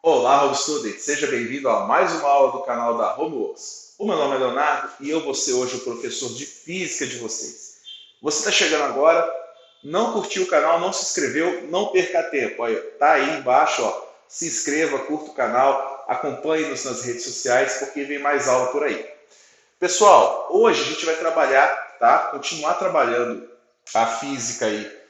Olá, Home Student! Seja bem-vindo a mais uma aula do canal da Homeworks. O meu nome é Leonardo e eu vou ser hoje o professor de Física de vocês. Você está chegando agora, não curtiu o canal, não se inscreveu, não perca tempo. Olha, tá aí embaixo, ó, se inscreva, curta o canal, acompanhe-nos nas redes sociais porque vem mais aula por aí. Pessoal, hoje a gente vai trabalhar, tá? Continuar trabalhando a física aí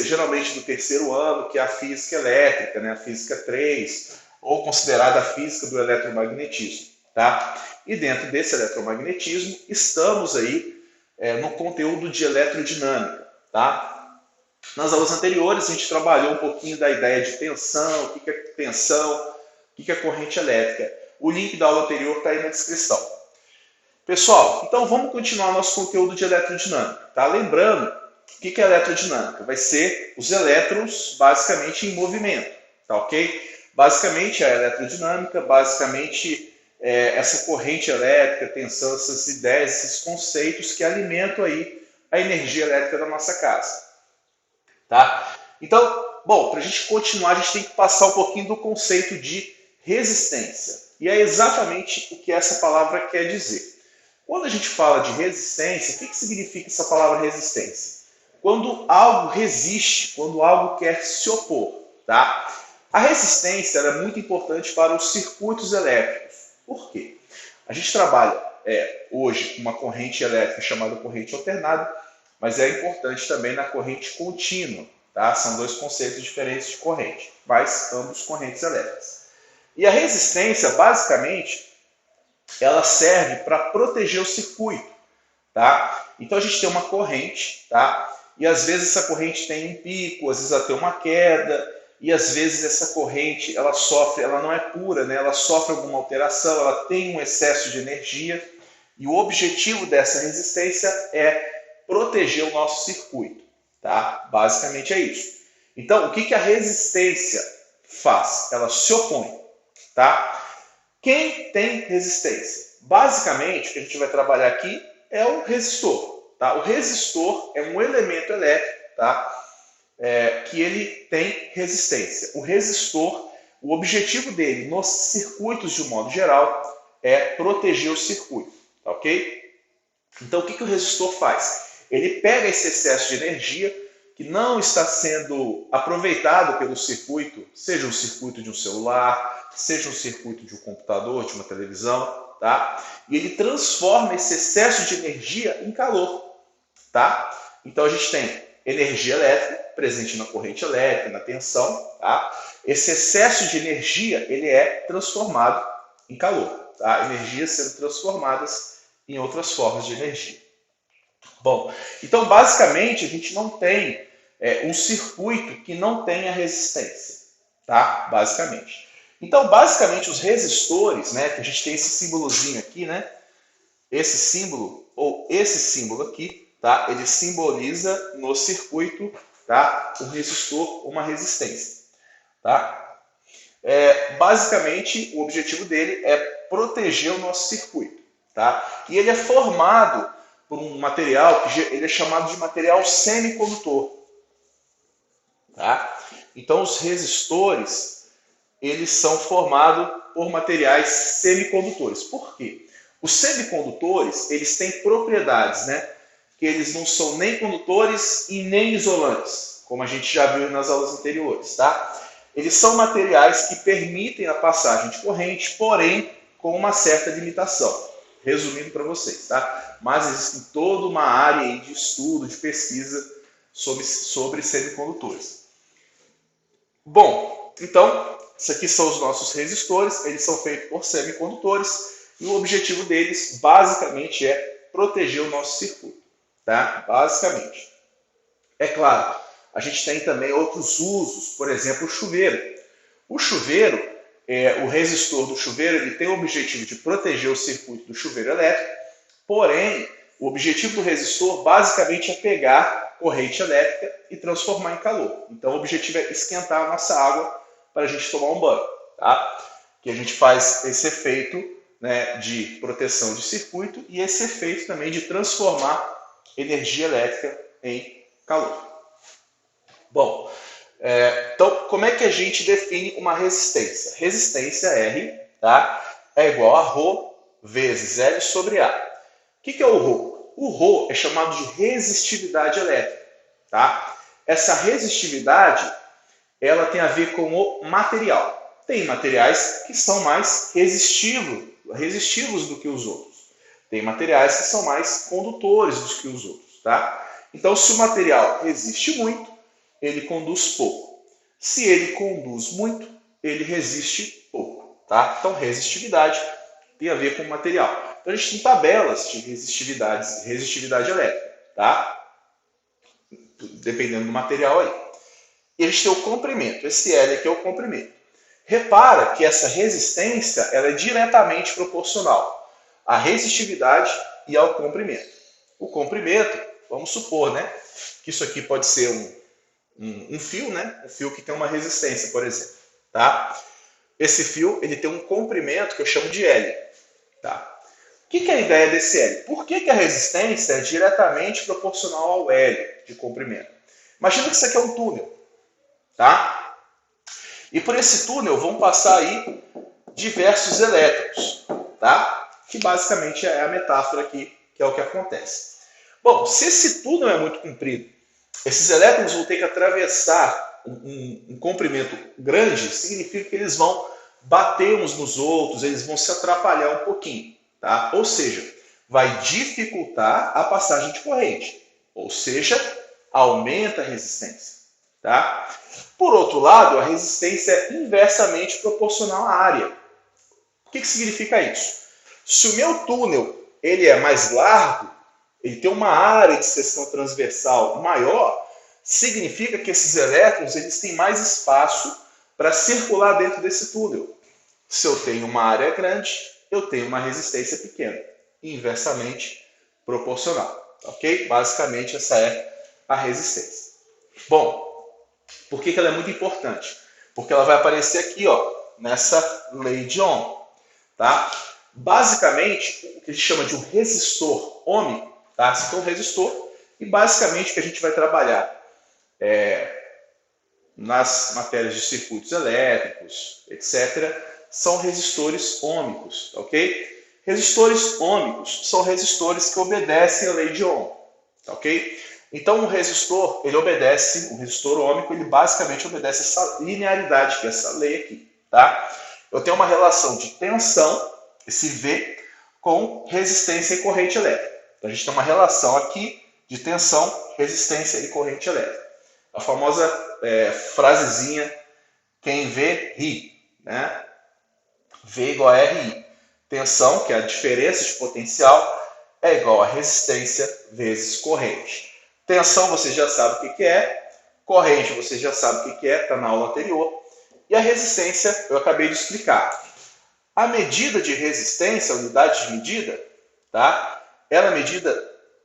geralmente do terceiro ano, que é a física elétrica, né? A física 3, ou considerada a física do eletromagnetismo. Tá? E dentro desse eletromagnetismo, estamos aí no conteúdo de eletrodinâmica. Tá? Nas aulas anteriores, a gente trabalhou um pouquinho da ideia de tensão, o que é tensão, o que é corrente elétrica. O link da aula anterior está aí na descrição. Pessoal, então vamos continuar nosso conteúdo de eletrodinâmica. Tá? Lembrando, o que é eletrodinâmica? Vai ser os elétrons basicamente em movimento, tá ok? Basicamente a eletrodinâmica, essa corrente elétrica, tensão, essas ideias, esses conceitos que alimentam aí a energia elétrica da nossa casa, tá? Então, bom, para a gente continuar, a gente tem que passar um pouquinho do conceito de resistência. E é exatamente o que essa palavra quer dizer. Quando a gente fala de resistência, o que significa essa palavra resistência? Quando algo resiste, quando algo quer se opor. Tá? A resistência é muito importante para os circuitos elétricos. Por quê? A gente trabalha hoje com uma corrente elétrica chamada corrente alternada, mas é importante também na corrente contínua. Tá? São dois conceitos diferentes de corrente, mas ambos correntes elétricas. E a resistência, basicamente, ela serve para proteger o circuito. Tá? Então a gente tem uma corrente, tá? E às vezes essa corrente tem um pico, às vezes ela tem uma queda, e às vezes essa corrente ela não é pura, né? Ela sofre alguma alteração, ela tem um excesso de energia, e o objetivo dessa resistência é proteger o nosso circuito. Tá? Basicamente é isso. Então, o que a resistência faz? Ela se opõe. Tá? Quem tem resistência? Basicamente, o que a gente vai trabalhar aqui é o resistor. Tá? O resistor é um elemento elétrico, tá? Que ele tem resistência. O resistor, o objetivo dele nos circuitos de um modo geral é proteger o circuito. Tá, ok? Então o que o resistor faz? Ele pega esse excesso de energia que não está sendo aproveitado pelo circuito, seja um circuito de um celular, seja um circuito de um computador, de uma televisão, tá? E ele transforma esse excesso de energia em calor. Tá? Então a gente tem energia elétrica presente na corrente elétrica, na tensão. Tá? Esse excesso de energia ele é transformado em calor. Tá? Energias sendo transformadas em outras formas de energia. Bom, então basicamente a gente não tem um circuito que não tenha resistência. Tá? Basicamente. Então basicamente os resistores, né, que a gente tem esse símbolozinho aqui, né, esse símbolo ou esse símbolo aqui, tá? Ele simboliza no circuito, tá? Um resistor, uma resistência. Tá? Basicamente, o objetivo dele é proteger o nosso circuito. Tá? E ele é formado por um material que ele é chamado de material semicondutor. Tá? Então, os resistores eles são formados por materiais semicondutores. Por quê? Os semicondutores eles têm propriedades, né? Que eles não são nem condutores e nem isolantes, como a gente já viu nas aulas anteriores. Tá? Eles são materiais que permitem a passagem de corrente, porém com uma certa limitação. Resumindo para vocês. Tá? Mas existe toda uma área de estudo, de pesquisa sobre semicondutores. Bom, então, isso aqui são os nossos resistores, eles são feitos por semicondutores e o objetivo deles basicamente é proteger o nosso circuito. Tá? Basicamente. É claro, a gente tem também outros usos, por exemplo, o chuveiro. O chuveiro, o resistor do chuveiro, ele tem o objetivo de proteger o circuito do chuveiro elétrico, porém, o objetivo do resistor basicamente é pegar corrente elétrica e transformar em calor. Então, o objetivo é esquentar a nossa água para a gente tomar um banho. Tá? Que a gente faz esse efeito, né, de proteção de circuito e esse efeito também de transformar energia elétrica em calor. Bom, Então, como é que a gente define uma resistência? Resistência R, tá, é igual a ρ vezes L sobre A. O que é o ρ? O ρ é chamado de resistividade elétrica. Tá? Essa resistividade ela tem a ver com o material. Tem materiais que são mais resistivos do que os outros. Tem materiais que são mais condutores do que os outros. Tá? Então, se o material resiste muito, ele conduz pouco. Se ele conduz muito, ele resiste pouco. Tá? Então, resistividade tem a ver com o material. Então, a gente tem tabelas de resistividade elétrica. Tá? Dependendo do material aí. E a gente tem o comprimento. Esse L aqui é o comprimento. Repara que essa resistência ela é diretamente proporcional à resistividade e ao comprimento. O comprimento, vamos supor, né, que isso aqui pode ser um fio, né, um fio que tem uma resistência, por exemplo. Tá? Esse fio ele tem um comprimento que eu chamo de L. Tá? O que é a ideia desse L? Por que a resistência é diretamente proporcional ao L de comprimento? Imagina que isso aqui é um túnel. Tá? E por esse túnel vão passar aí diversos elétrons, tá? Que basicamente é a metáfora aqui, que é o que acontece. Bom, se esse túnel é muito comprido, esses elétrons vão ter que atravessar um comprimento grande, significa que eles vão bater uns nos outros, eles vão se atrapalhar um pouquinho, tá? Ou seja, vai dificultar a passagem de corrente, ou seja, aumenta a resistência, tá? Por outro lado, a resistência é inversamente proporcional à área. O que significa isso? Se o meu túnel ele é mais largo, ele tem uma área de seção transversal maior, significa que esses elétrons eles têm mais espaço para circular dentro desse túnel. Se eu tenho uma área grande, eu tenho uma resistência pequena, inversamente proporcional. Ok? Basicamente, essa é a resistência. Bom, por que ela é muito importante? Porque ela vai aparecer aqui, ó, nessa lei de Ohm. Tá? Basicamente, o que a gente chama de um resistor ohmico, tá? Esse aqui é um resistor, e basicamente o que a gente vai trabalhar nas matérias de circuitos elétricos, etc., são resistores ohmicos, ok? Resistores ohmicos são resistores que obedecem à lei de Ohm, ok? Então, um resistor ohmico, ele basicamente obedece essa linearidade, que é essa lei aqui, tá? Eu tenho uma relação de tensão, esse V, com resistência e corrente elétrica. Então, a gente tem uma relação aqui de tensão, resistência e corrente elétrica. A famosa frasezinha, quem vê, ri, né? V igual a RI. Tensão, que é a diferença de potencial, é igual a resistência vezes corrente. Tensão você já sabe o que é, corrente você já sabe o que é, está na aula anterior. E a resistência eu acabei de explicar. A medida de resistência, a unidade de medida, tá? Ela é medida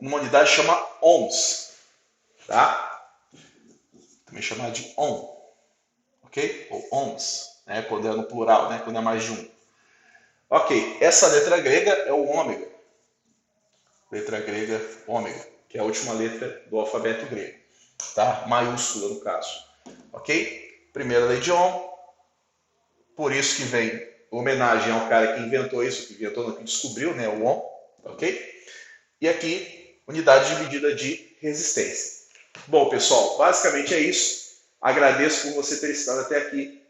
numa unidade que chama ohms. Tá? Também chamada de ohm. Ok? Ou ohms, né? Quando é no plural, né? Quando é mais de um. Ok, essa letra grega é o ômega. Letra grega ômega, que é a última letra do alfabeto grego. Tá? Maiúscula no caso. Ok? Primeira lei de Ohm. Por isso que vem homenagem ao cara que inventou isso, que descobriu, né? O Ohm. Ok? E aqui, unidade de medida de resistência. Bom, pessoal, basicamente é isso. Agradeço por você ter estado até aqui.